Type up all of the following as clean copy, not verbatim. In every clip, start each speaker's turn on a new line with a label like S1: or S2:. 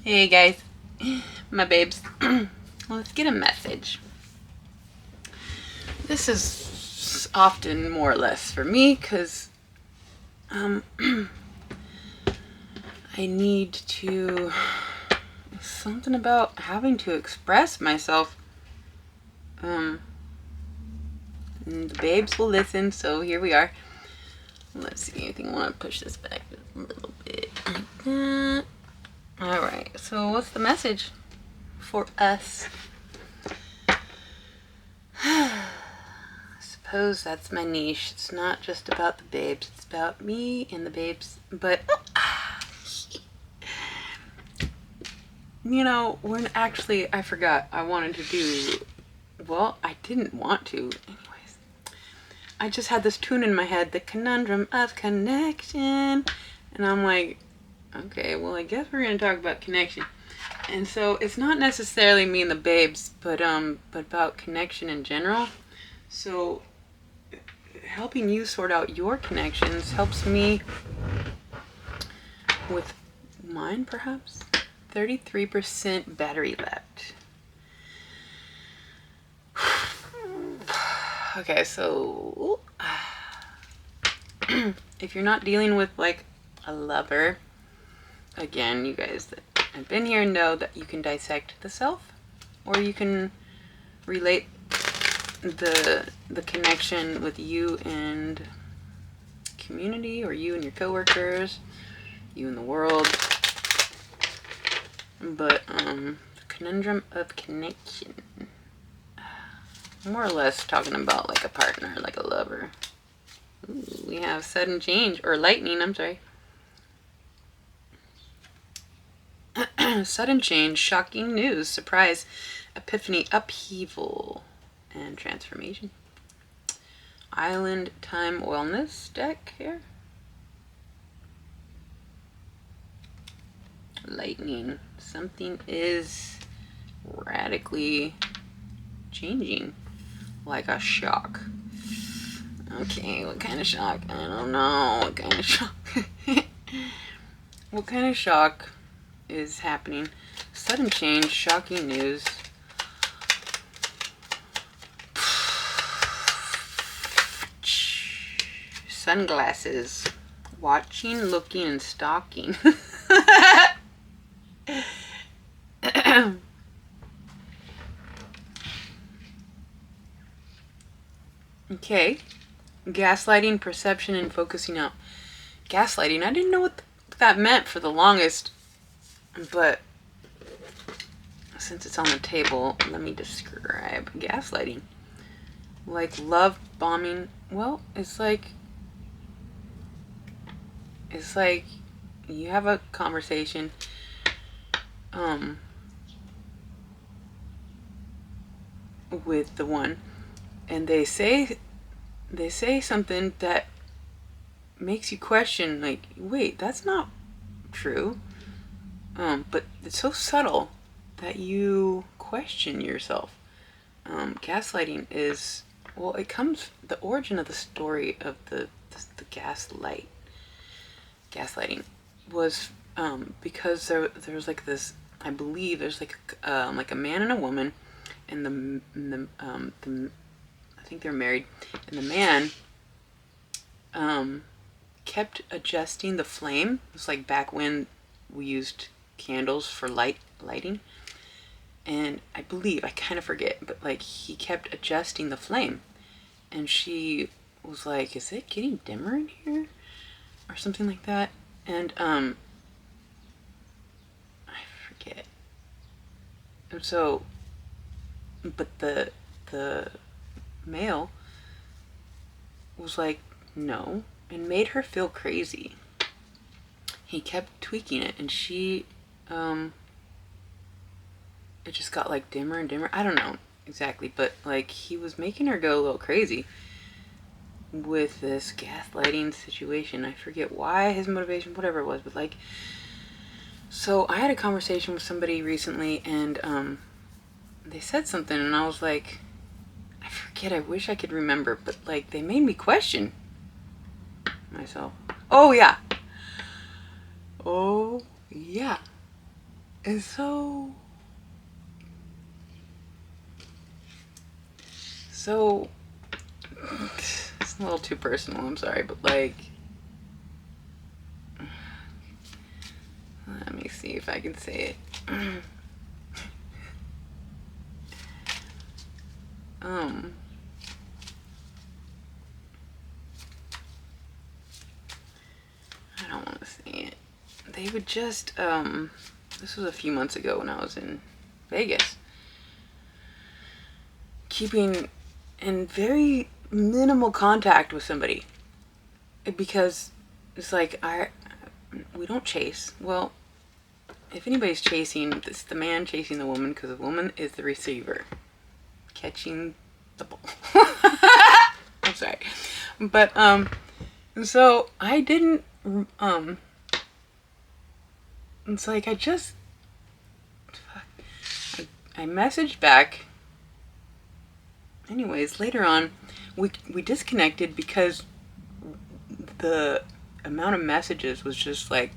S1: Hey guys, my babes. Let's get a message. This is often more or less for me because I need to. Something about having to express myself. And the babes will listen, so here we are. Let's see, I think I want to push this back a little bit like that. Alright, so what's the message for us? I suppose that's my niche. It's not just about the babes, it's about me and the babes. But, you know, when actually, I forgot I wanted to do, well, I didn't want to. Anyways, I just had this tune in my head, the Conundrum of Connection. And I'm like, okay, well, I guess we're going to talk about connection. And so it's not necessarily me and the babes, but about connection in general. So helping you sort out your connections helps me with mine, perhaps. 33% battery left. Okay, so if you're not dealing with like a lover, again, you guys that have been here know that you can dissect the self, or you can relate the connection with you and community, or you and your coworkers, you and the world. But the Conundrum of Connection, more or less talking about like a partner, like a lover. Ooh, we have sudden change, or lightning, I'm sorry. Sudden change, shocking news, surprise, epiphany, upheaval, and transformation. Island time wellness deck here. Lightning, something is radically changing, like a shock. Okay, what kind of shock? I don't know. What kind of shock? What kind of shock is happening? Sudden change, shocking news. Sunglasses. Watching, looking, and stalking. Okay. Gaslighting, perception, and focusing out. Gaslighting, I didn't know what that meant for the longest, but since it's on the table, let me describe gaslighting. Like love bombing. Well, it's like you have a conversation with the one, and they say something that makes you question, like, wait, that's not true. But it's so subtle that you question yourself. Gaslighting is, well, it comes, the origin of the story of the gaslighting was because there was like this, I believe there's like a man and a woman, and I think they're married, and the man kept adjusting the flame. It was like back when we used candles for lighting, and I believe, I kind of forget, but like he kept adjusting the flame, and she was like, is it getting dimmer in here or something like that? And I forget. And so, but the male was like, no, and made her feel crazy. He kept tweaking it, and she it just got like dimmer and dimmer. I don't know exactly, but like he was making her go a little crazy with this gaslighting situation. I forget why, his motivation, whatever it was, but like, so I had a conversation with somebody recently, and they said something, and I was like, I forget, I wish I could remember, but like they made me question myself. Oh yeah. is so it's a little too personal, I'm sorry, but like, let me see if I can say it. I don't want to say it. They would just, this was a few months ago when I was in Vegas, keeping in very minimal contact with somebody, because it's like, we don't chase. Well, if anybody's chasing, it's the man chasing the woman, because the woman is the receiver catching the ball. I'm sorry, but so I didn't it's like I messaged back. Anyways, later on, we disconnected because the amount of messages was just like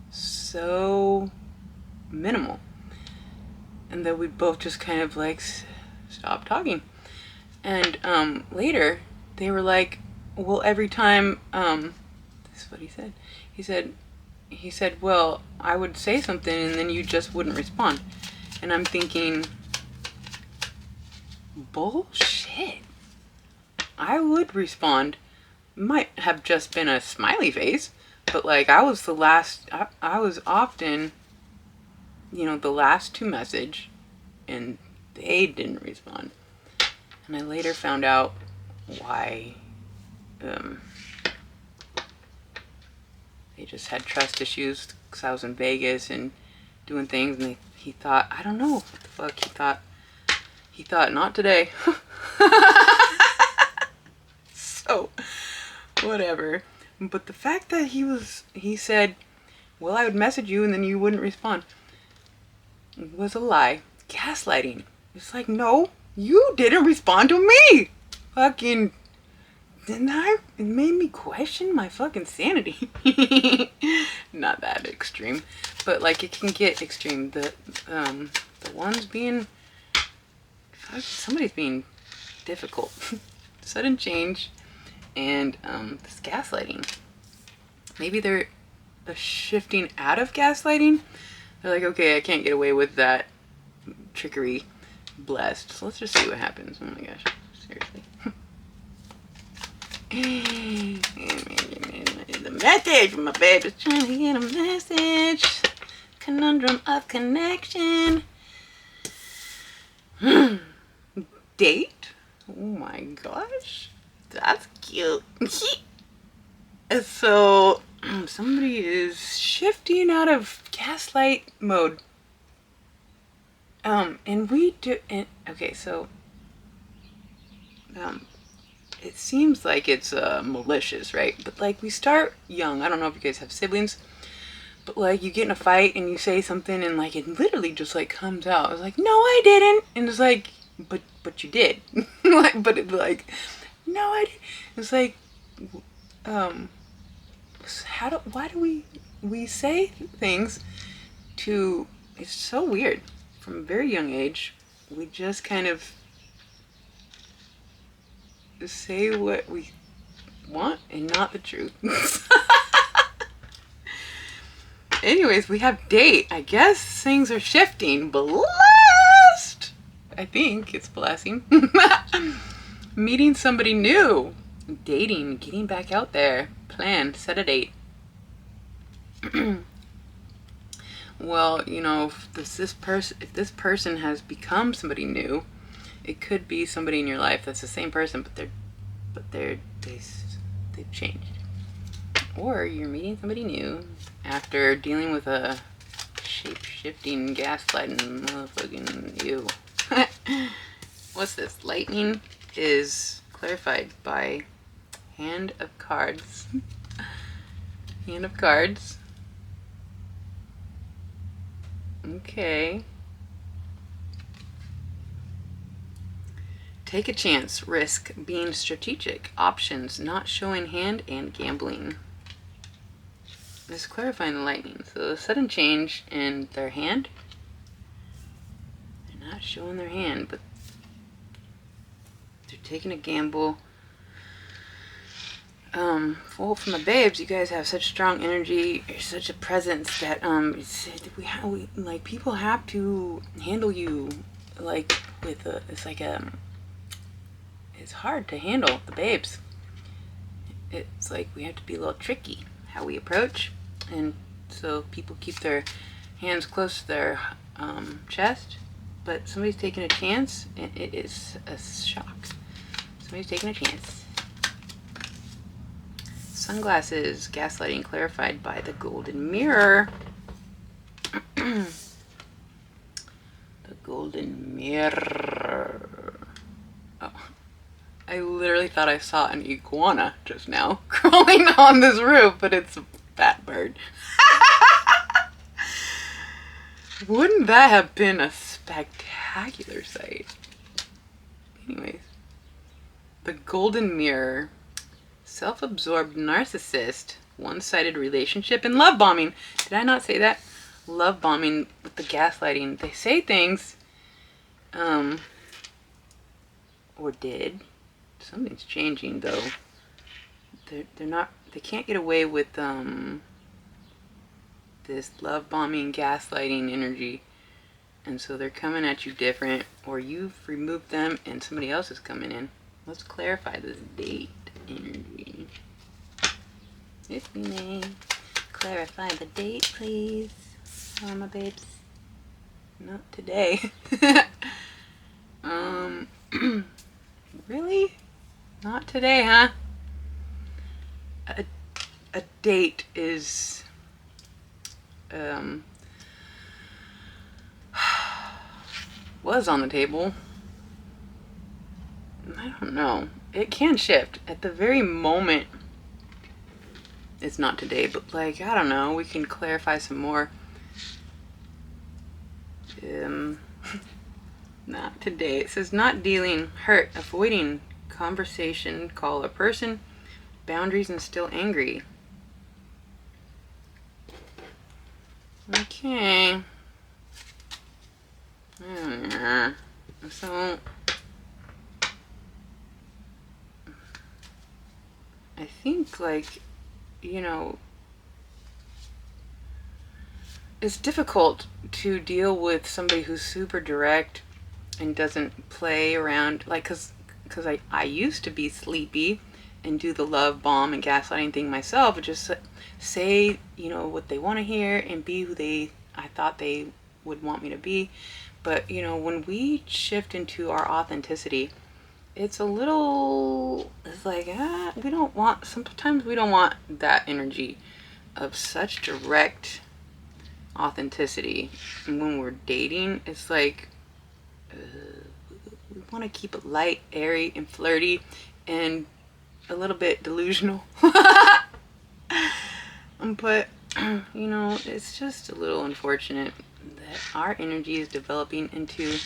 S1: so minimal, and that we both just kind of like stopped talking. And later they were like, well, every time this is what he said. He said, well, I would say something and then you just wouldn't respond. And I'm thinking, bullshit. I would respond. Might have just been a smiley face, but like, I was the last, I was often, the last to message, and they didn't respond. And I later found out why. They just had trust issues because I was in Vegas and doing things, and he thought, I don't know what the fuck he thought not today. So whatever. But the fact that he said, well, I would message you and then you wouldn't respond, was a lie. Gaslighting. It's like, no, you didn't respond to me. Fucking, it made me question my fucking sanity. Not that extreme, but like, it can get extreme. The ones being, somebody's being difficult. Sudden change, and this gaslighting. Maybe they're shifting out of gaslighting. They're like, okay, I can't get away with that trickery. Blessed. So let's just see what happens. Oh my gosh, seriously. The message from my baby's trying to get a message. Conundrum of Connection. Date? Oh my gosh, that's cute. So somebody is shifting out of gaslight mode. And we do, and okay, so it seems like it's malicious, right? But like, we start young. I don't know if you guys have siblings, but like, you get in a fight and you say something and like, it literally just like comes out. It's like, no, I didn't. And it's like, but you did. Like, but it's like, no, I didn't. It's like, why do we say things to, it's so weird. From a very young age, we just kind of say what we want and not the truth. Anyways, we have date. I guess things are shifting. Blessed. I think it's blessing. Meeting somebody new. Dating. Getting back out there. Plan. Set a date. Well, if this person has become somebody new, it could be somebody in your life that's the same person, but they've changed. Or you're meeting somebody new after dealing with a shape-shifting, gaslighting motherfucking you. What's this? Lightning is clarified by Hand of Cards. Hand of Cards. Okay. Take a chance, risk, being strategic, options, not showing hand, and gambling. is clarifying the lightning. So the sudden change in their hand. They're not showing their hand, but they're taking a gamble. Well, from the babes, you guys have such strong energy, you're such a presence that we like people have to handle you like with a. It's hard to handle the babes. It's like we have to be a little tricky how we approach, and so people keep their hands close to their chest. But somebody's taking a chance, and it is a shock. Somebody's taking a chance. Sunglasses, gaslighting clarified by the golden mirror. The golden mirror. Oh, I literally thought I saw an iguana just now crawling on this roof, but it's a fat bird. Wouldn't that have been a spectacular sight? Anyways, the golden mirror. Self-absorbed narcissist, one-sided relationship, and love bombing. Did I not say that? Love bombing with the gaslighting. They say things, or did. Something's changing though. They're not. They can't get away with this love bombing, gaslighting energy, and so they're coming at you different, or you've removed them and somebody else is coming in. Let's clarify this date energy. If we may clarify the date, please. Oh, my babes. Not today. Really? Not today, huh? A date is was on the table. I don't know. It can shift. At the very moment, it's not today, but like, I don't know, we can clarify some more. Not today. It says not dealing, hurt, avoiding conversation, call a person, boundaries, and still angry. Okay. So I think, like, you know, it's difficult to deal with somebody who's super direct and doesn't play around, like, cause I used to be sleepy and do the love bomb and gaslighting thing myself, and just say, you know, what they want to hear and be who I thought they would want me to be. But, you know, when we shift into our authenticity, it's like, sometimes we don't want that energy of such direct authenticity. And when we're dating, it's like, we want to keep it light, airy, and flirty, and a little bit delusional. But, you know, it's just a little unfortunate that our energy is developing into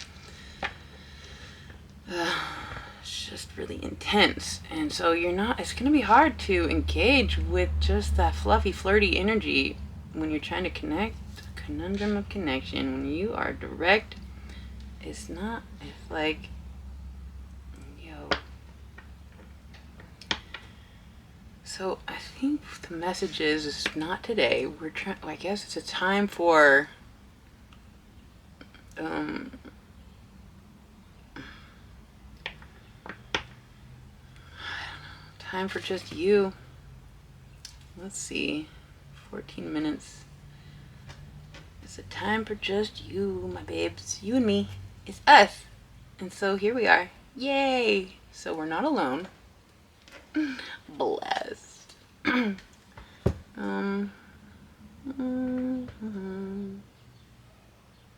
S1: it's just really intense, and so it's going to be hard to engage with just that fluffy, flirty energy when you're trying to connect. The conundrum of connection. When you are direct, it's like, yo. So I think the message is not today. I guess it's a time for time for just you. Let's see, 14 minutes. It's a time for just you, my babes. You and me. It's us. And so here we are. Yay! So we're not alone. Blessed.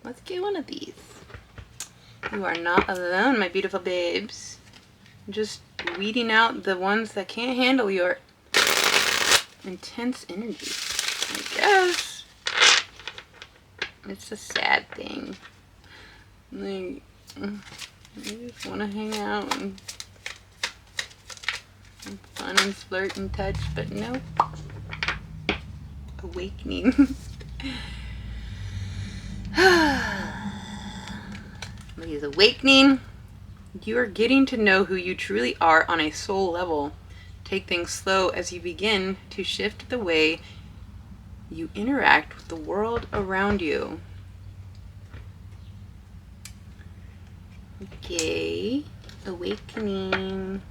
S1: Let's get one of these. You are not alone, my beautiful babes. Just weeding out the ones that can't handle your intense energy. I guess it's a sad thing. Like, you just want to hang out and fun and flirt and touch, but nope. awakening. Somebody is awakening. You are getting to know who you truly are on a soul level. Take things slow as you begin to shift the way you interact with the world around you. Okay, awakening.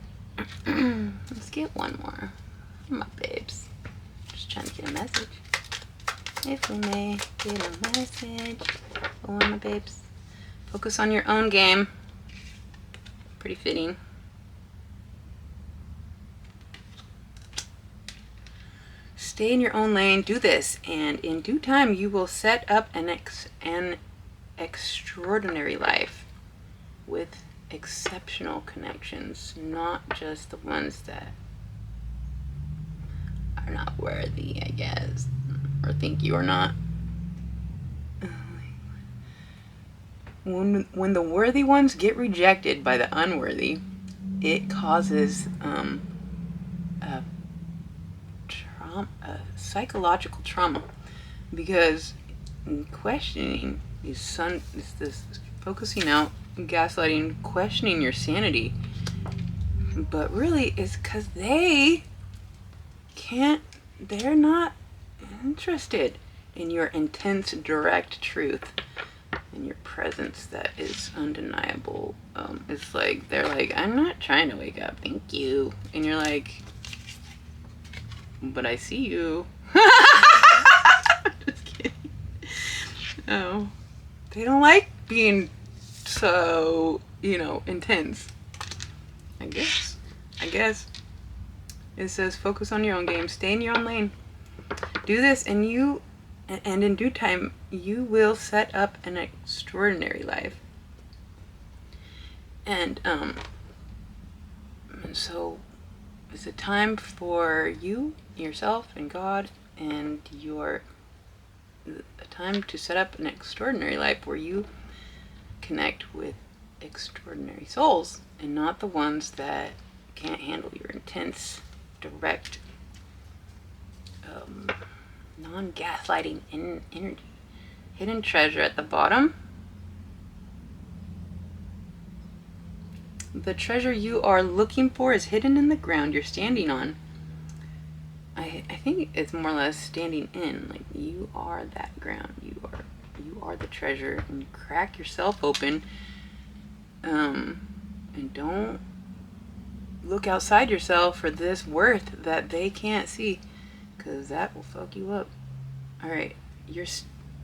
S1: Let's get one more. My babes. Just trying to get a message. If we may get a message for my babes. Focus on your own game. Pretty fitting. Stay in your own lane. Do this, and in due time, you will set up an extraordinary life with exceptional connections, not just the ones that are not worthy, I guess, or think you are not. When the worthy ones get rejected by the unworthy, it causes a psychological trauma, because questioning is this focusing out, gaslighting, questioning your sanity, but really it's because they're not interested in your intense, direct truth and your presence that is undeniable. It's like they're like, I'm not trying to wake up, thank you, and you're like, but I see you. Just kidding. Oh, they don't like being so, intense. I guess. It says focus on your own game. Stay in your own lane. Do this, and in due time, you will set up an extraordinary life. And so it's a time for you, yourself, and God, and a time to set up an extraordinary life where you connect with extraordinary souls, and not the ones that can't handle your intense, direct, non-gaslighting energy. Hidden treasure at the bottom. The treasure you are looking for is hidden in the ground you're standing on. I think it's more or less standing in, like you are that ground. You are the treasure, and you crack yourself open. And don't look outside yourself for this worth that they can't see, because that will fuck you up. All right,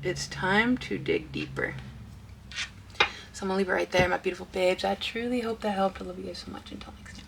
S1: it's time to dig deeper. So I'm gonna leave it right there, my beautiful babes. I truly hope that helped. I love you guys so much. Until next time.